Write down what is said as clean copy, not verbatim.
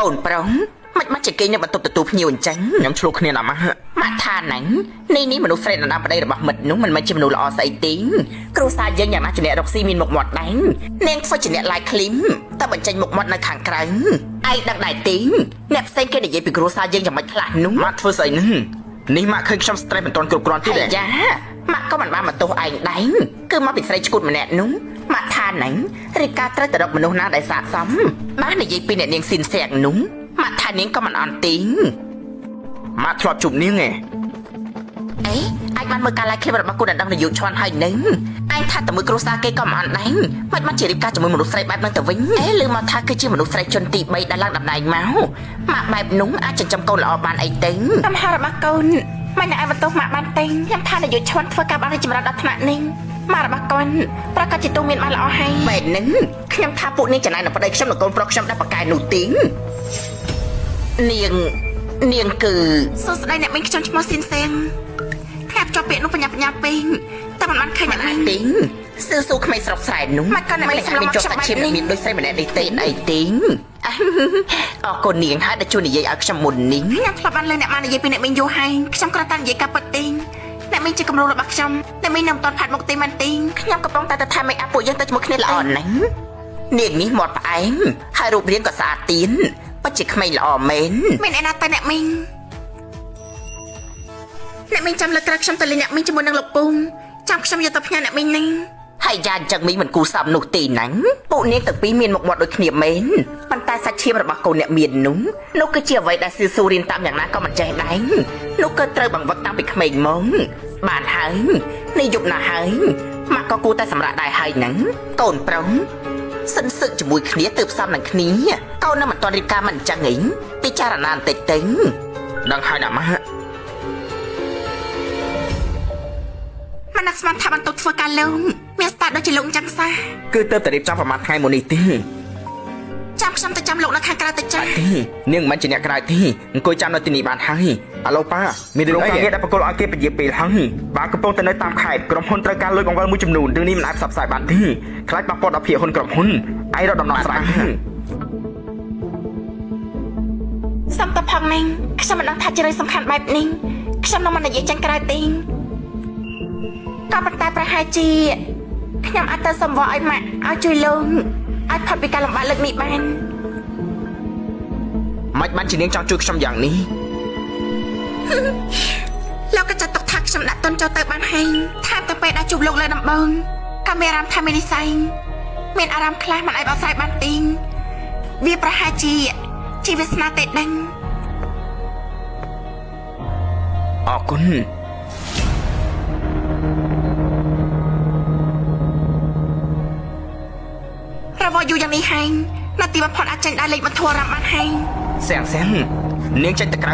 ូនប្រុសមិនជាគេញ៉ាំបន្ទប់ទទួលភ្ញៀវអញ្ចឹងខ្ញុំឆ្លោះគ្នាណាស់ម៉ាក់ថាហ្នឹងនេះមនុស្សស្រីដណ្ដើមប្តីរបស់មិត្តនោះមិនមែនជាមនុស្សល្អស្អីទេគ្រួសារយើងយ៉ាងណាជាអ្នករកស៊ីមានមុខមាត់ដែរនាងធ្វើជាអ្នកឡាយឃ្លីមតែបញ្ចេញមុខមាត់នៅខាងក្រៅឯងដឹងដែរទេអ្នកផ្សេងគេនិយាយពីគ្រួសារយើងយ៉ាងម៉េចខ្លះនោះម៉ាក់ធ្វើស្អីនេះម៉ាក់ឃើញខ្ញុំ stress មិនទាន់គ្រប់គ្រាន់ទេយ៉ាម៉ាក់ក៏មិនបានមកទោសឯងដែរគឺមកពីស្រីឈួតម្នាក់នោះម៉ាក់ថាហ្នឹងរីកាត្រូវទៅរកមនុស្សណាដែលស័ក្តិសមបាននិយាយពីអ្នកនាងស៊ីនសៀងនោះម៉ាក់ថានាងក៏មិនអន់ទេម៉ាក់ធ្លាប់ជួបនាងឯងអាចបានមើលការ live clip របស់គូដណ្ដឹងនាយកឈွန်ហើយនឹងឯងថាតែមើលគ្រួសារគេក៏មិនអន់ដែរមិនបានជារៀបការជាមួយមនុស្សស្រីបែបហ្នឹងទៅវិញឮមកថាគឺជាមនុស្សស្រីជនទី3ដែលឡើងតំណែងមកម៉ាក់បែបនោះអាចចិញ្ចឹមកូនល្អបានអីទេតាមហៅរបស់កូនមិនឯងបន្ទោសម៉ាក់បានទេខ្ញុំថានាយកឈွန်ធ្វើការបានចម្រើនដល់ថ្នាក់នេះម៉ាក់របស់កូនប្រកាសជាទូមានបានល្អហើយបែបហ្នឹងខ្ញុំថាពួកនាងចំណាយនឹងប្តីខ្ញុំនិងកូនប្រុសខ្ញុំដែលបកកែនោះទីនាងគឺសួស្ដីអ្នកមីងខ្ញុំឈ្មោះស៊ីនសៀងថាប់ជាប់ពាក្យនោះបញ្ញាពេងតែមិនបានឃើញអ្នកមីងទីស៊ូក្មេងស្រុកស្រែនោះមកក៏អ្នកមីងខ្ញុំចុះសាច់ឈាមមានដូចស្រីម្នាក់នេះទេអីទីអរគុណនាងហើយដែលជួយនិយាយឲ្យខ្ញុំមុននេះខ្ញុំធ្លាប់បានលើអ្នកមកនិយាយពីអ្នកមីងយូរហើយខ្ញុំគ្រាន់តែនិយាយការពិតទេអ្នកមីងជាគំរូរបស់ខ្ញុំអ្នកមីងនៅមិនទាន់ផាត់មុខទេមែនទេខ្ញុំកំពុងតែថែមេកអាប់ពួកយើងទៅជាមួយគ្នាល្អណាស់នាងនេះមាត់ផ្អែមហើយរូបរាងក៏ស្អាតទៀនពិតជាក្មេងល្អមែនមានឯណាទៅអ្នកមីងចាំលើកក្រោយខ្ញុំទៅលេងអ្នកមីងជាមួយនឹងលោកពូចាំខ្ញុំយកទៅផ្ញើអ្នកមីងនេះហើយយ៉ាអញ្ចឹងមីងមិនគូសមនោះទេណាពួកនាងទាំងពីរមានមុខមាត់ដូចគ្នាមែនប៉ុន្តែសាច់ឈាមរបស់កូនអ្នកមាននោះគឺជាអ្វីដែលស៊ូរៀនតាមយ៉ាងណាក៏មិនចេះដែរនោះក៏ត្រូវបង្វឹកតាំងពីក្មេងមកបានហើយនេះយប់ណាស់ហើយម៉ាក់ក៏គួរតែសម្រាប់ដែរហើយហ្នឹងកូនប្រុសសិនសឹកជាមួយគ្នាទើបផ្សំនឹងគ្នាកូននៅមិនទាន់រៀបការមិនអញ្ចឹងហីពិចារណាបន្តិចទៅដឹងហើយណាម៉ាក់មិននឹកស្មានថាបន្ទប់ធ្វើការលោកមានស្តាដូចជាលោកអញ្ចឹងសោះគឺទៅតែរៀបចំប្រហែលថ្ងៃមុននេះទេចាំខ្ញុំទៅចាំលោកនៅខាងក្រៅទៅចានាងមិនជាអ្នកក្រៅទេអង្គុយចាំនៅទីនេះបានហើយអាឡូប៉ាមានរឿងការងារដែលបកគលឲ្យគេពជាពេលហើយបាទកំពុងតែនៅតាមខេត្តក្រុមហ៊ុនត្រូវការលុយបង្វិលមួយចំនួនរឿងនេះមិនអាចផ្សព្វផ្សាយបានទេខ្លាចប៉ះពាល់ដល់ភាគហ៊ុនក្រុមហ៊ុនឯងរកដំណោះស្រាយសំតផងនេះខ្ញុំមិនដឹងថាជារឿងសំខាន់បែបនេះខ្ញុំនឹងមិននិយាយចាញ់ក្រៅទេក៏ប៉ុន្តែប្រហែលជាខ្ញុំអាចទៅសំវឲ្យម៉ាក់ឲ្យជួយលោកអាចផុតពីការលំបាកលើកនេះបានមិនបានជានាងចង់ជួយខ្ញុំយ៉ាងនេះលោកក៏ចាត់ទុកថាខ្ញុំដាក់ទុនចូលទៅបានហើយថែមទាំងពេលដែលជួបលោកលើដំបងក៏មានអារម្មណ៍ថាមាននិស័យមានអារម្មណ៍ខ្លះមិនអាចបកស្រាយបានទេវាប្រហែលជាវាសនាទេដឹងអរគុណរវល់យូរយ៉ាងនេះហើយនាទីបំផុតអាចចេញដើរលេងបន្ធូរអារម្មណ៍បានហើយសៀងនាងចេញទៅក្រៅ